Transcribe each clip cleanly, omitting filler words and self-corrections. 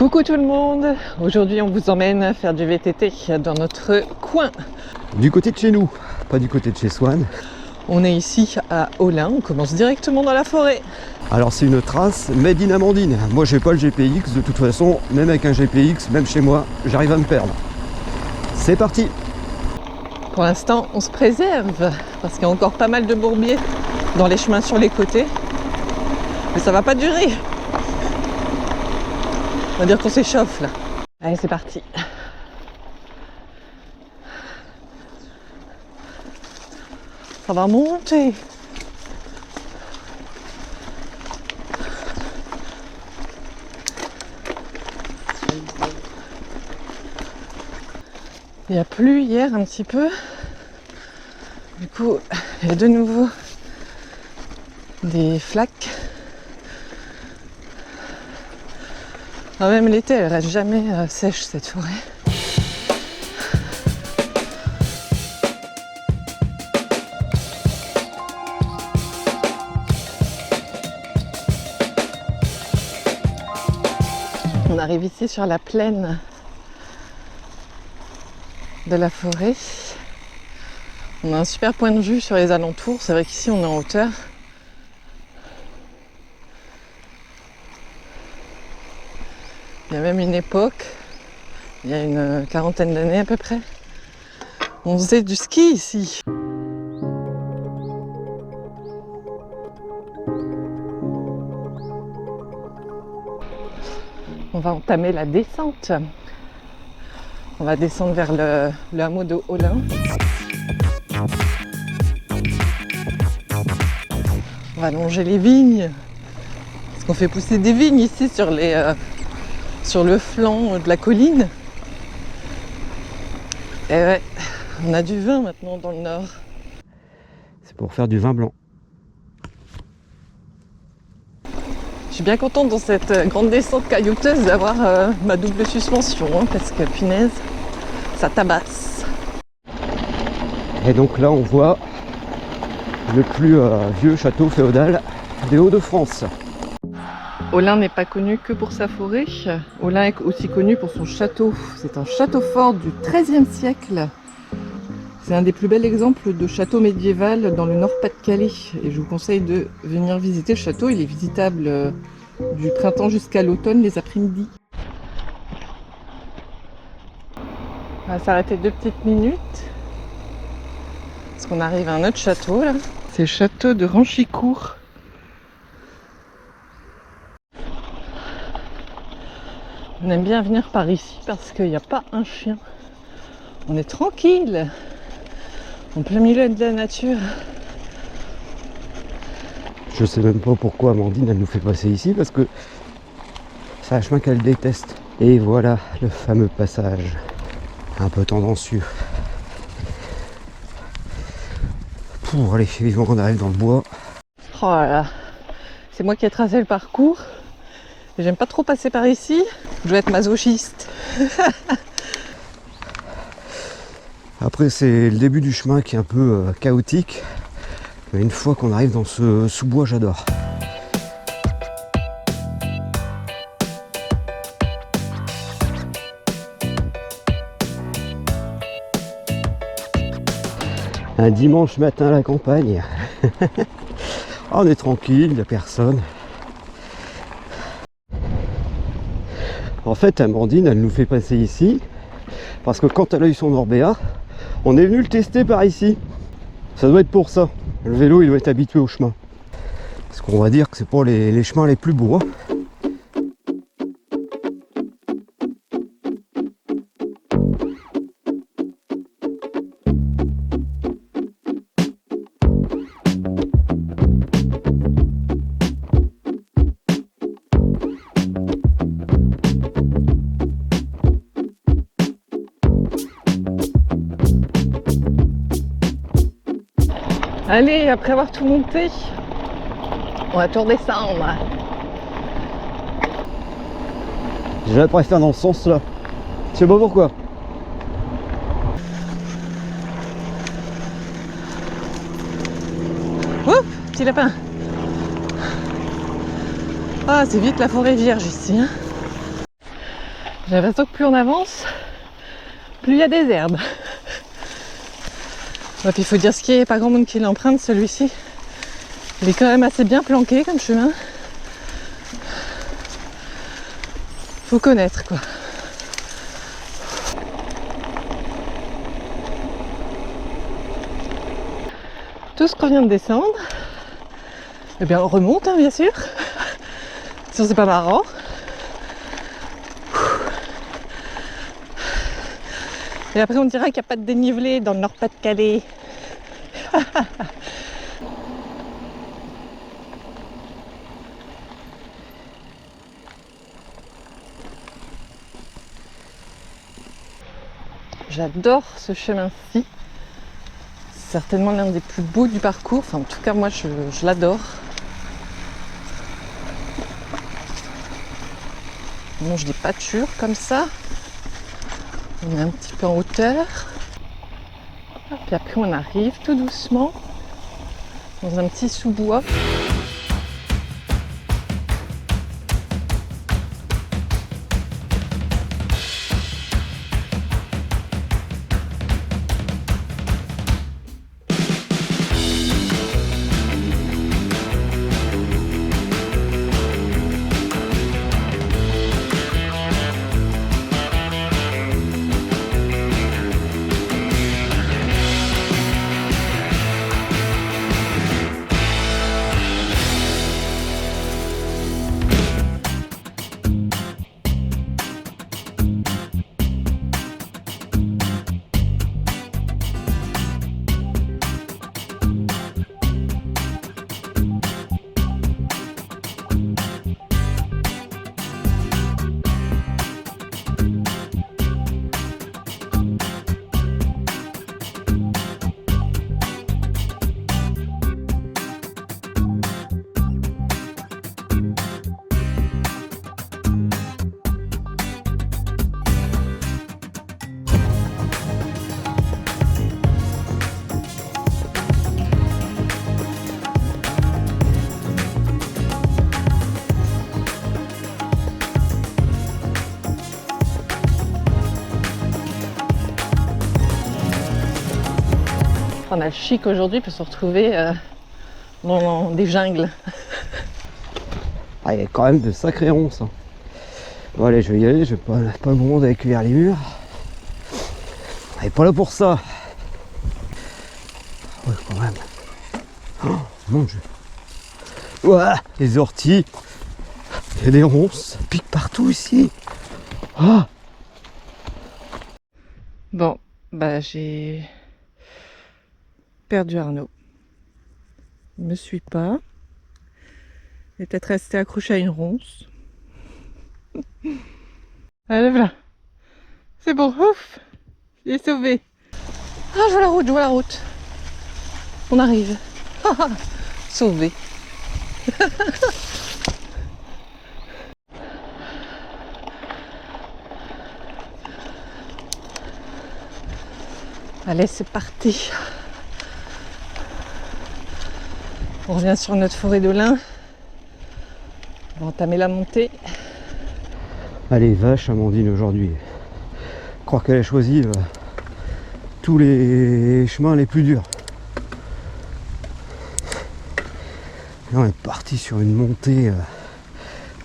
Coucou tout le monde, aujourd'hui on vous emmène faire du VTT dans notre coin. Du côté de chez nous, pas du côté de chez Swan. On est ici à Olin, on commence directement dans la forêt. Alors c'est une trace made in Amandine. Moi j'ai pas le GPX, de toute façon, même avec un GPX, même chez moi, j'arrive à me perdre. C'est parti. Pour l'instant on se préserve, parce qu'il y a encore pas mal de bourbiers dans les chemins sur les côtés. Mais ça va pas durer. On va dire qu'on s'échauffe là. Allez, c'est parti. Ça va monter. Il y a plu hier un petit peu. Du coup, il y a de nouveau des flaques. Même l'été, elle reste jamais sèche cette forêt. On arrive ici sur la plaine de la forêt. On a un super point de vue sur les alentours. C'est vrai qu'ici on est en hauteur. Il y a même une époque, il y a une quarantaine d'années à peu près, on faisait du ski ici. On va entamer la descente. On va descendre vers le hameau de Olin. On va longer les vignes, parce qu'on fait pousser des vignes ici sur le flanc de la colline. Et ouais, on a du vin maintenant dans le nord. C'est pour faire du vin blanc. Je suis bien contente dans cette grande descente caillouteuse d'avoir ma double suspension, hein, parce que punaise, ça tabasse. Et donc là on voit le plus vieux château féodal des Hauts-de-France. Olin n'est pas connu que pour sa forêt. Olin est aussi connu pour son château. C'est un château fort du XIIIe siècle. C'est un des plus bels exemples de château médiéval dans le Nord-Pas-de-Calais. Et je vous conseille de venir visiter le château. Il est visitable du printemps jusqu'à l'automne, les après-midi. On va s'arrêter 2 petites minutes. Parce qu'on arrive à un autre château là. C'est le château de Ranchicourt. On aime bien venir par ici parce qu'il n'y a pas un chien. On est tranquille, en plein milieu de la nature. Je sais même pas pourquoi Amandine elle nous fait passer ici, parce que c'est un chemin qu'elle déteste. Et voilà le fameux passage, un peu tendancieux. Allez, vivement qu'on arrive dans le bois. Oh là là, c'est moi qui ai tracé le parcours. J'aime pas trop passer par ici, je dois être masochiste. Après c'est le début du chemin qui est un peu chaotique. Mais une fois qu'on arrive dans ce sous-bois, j'adore. Un dimanche matin à la campagne. On est tranquille, il n'y a personne. En fait, Amandine, elle nous fait passer ici parce que quand elle a eu son Orbea, on est venu le tester par ici. Ça doit être pour ça. Le vélo, il doit être habitué au chemin. Parce qu'on va dire que c'est pas les chemins les plus beaux. Allez, après avoir tout monté, on va tout redescendre. Je préfère dans ce sens-là. Je sais pas pourquoi. Ouf, petit lapin. Ah, c'est vite la forêt vierge ici. Hein. J'ai l'impression que plus on avance, plus il y a des herbes. Ouais, puis il faut dire ce qui est, pas grand monde qui l'emprunte celui-ci. Il est quand même assez bien planqué comme chemin. Faut connaître quoi. Tout ce qu'on vient de descendre, eh bien on remonte hein, bien sûr. Sinon c'est pas marrant. Et après on dirait qu'il n'y a pas de dénivelé dans le Nord-Pas-de-Calais. J'adore ce chemin-ci. C'est certainement l'un des plus beaux du parcours. Enfin en tout cas moi je l'adore. On mange des pâtures comme ça. On est un petit peu en hauteur. Puis après on arrive tout doucement dans un petit sous-bois. On a le chic aujourd'hui pour se retrouver dans des jungles. Ah, il y a quand même de sacrés ronces. Hein. Bon allez, je vais y aller, je vais pas le moment d'aller cueillir les murs. On n'est pas là pour ça. Ouais, quand même. Oh, mon Dieu. Ouais, les orties. Il y a des ronces, ça pique partout ici. Ah. Bon, bah j'ai perdu Arnaud. Il me suit pas. Il est peut-être resté accroché à une ronce. Allez, voilà. C'est bon, ouf. Il est sauvé. Ah, je vois la route. On arrive. Sauvé. Allez, c'est parti. On revient sur notre forêt de lin. On va entamer la montée. Allez, vache Amandine aujourd'hui. Croire qu'elle a choisi tous les chemins les plus durs. Là, on est parti sur une montée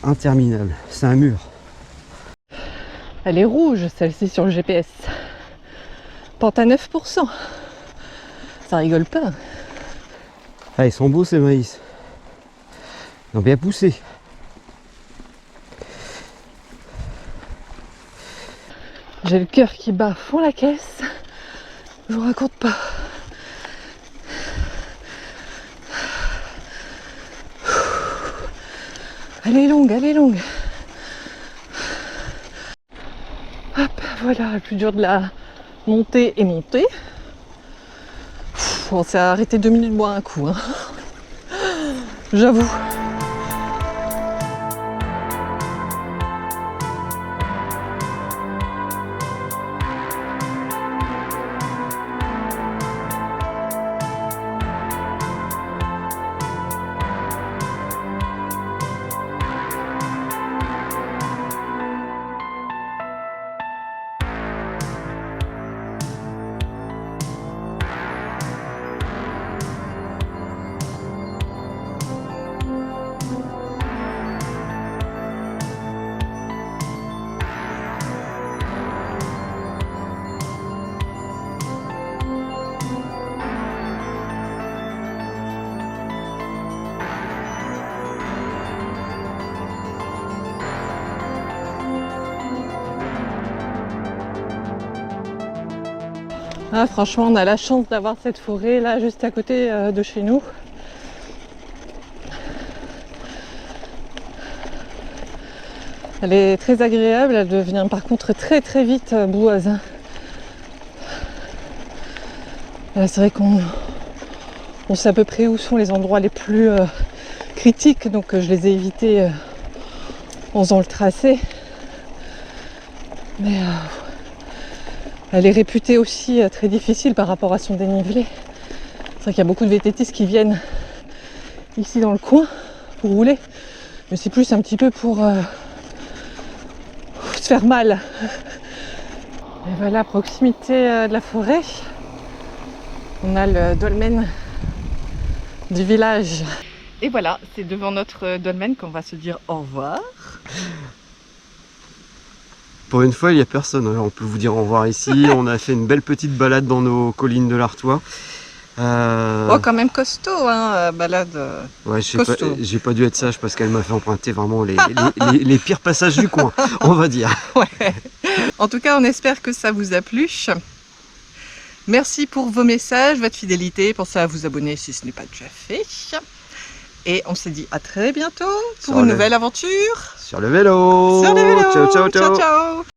interminable. C'est un mur. Elle est rouge, celle-ci sur le GPS. Pente à 9%. Ça rigole pas. Ah, ils sont beaux ces maïs. Ils ont bien poussé. J'ai le cœur qui bat à fond la caisse. Je vous raconte pas. Elle est longue, elle est longue. Hop, voilà, le plus dur de la montée est montée. On s'est arrêté 2 minutes boire un coup. Hein. J'avoue. Ah, franchement, on a la chance d'avoir cette forêt là juste à côté de chez nous. Elle est très agréable, elle devient par contre très très vite boueuse. Là, c'est vrai qu'on sait à peu près où sont les endroits les plus critiques, donc je les ai évités en faisant le tracé. Mais elle est réputée aussi très difficile par rapport à son dénivelé. C'est vrai qu'il y a beaucoup de VTTistes qui viennent ici dans le coin pour rouler, mais c'est plus un petit peu pour se faire mal. Et voilà, à proximité de la forêt, on a le dolmen du village. Et voilà, c'est devant notre dolmen qu'on va se dire au revoir. Pour une fois, il n'y a personne. On peut vous dire au revoir ici. On a fait une belle petite balade dans nos collines de l'Artois. Oh, quand même costaud, hein, balade. Ouais, j'ai pas dû être sage parce qu'elle m'a fait emprunter vraiment les pires passages du coin, on va dire. Ouais. En tout cas, on espère que ça vous a plu. Merci pour vos messages, votre fidélité. Pensez à vous abonner si ce n'est pas déjà fait. Et on se dit à très bientôt pour une nouvelle aventure. Sur le vélo. Sur le vélo. Ciao, ciao, ciao. Ciao, ciao.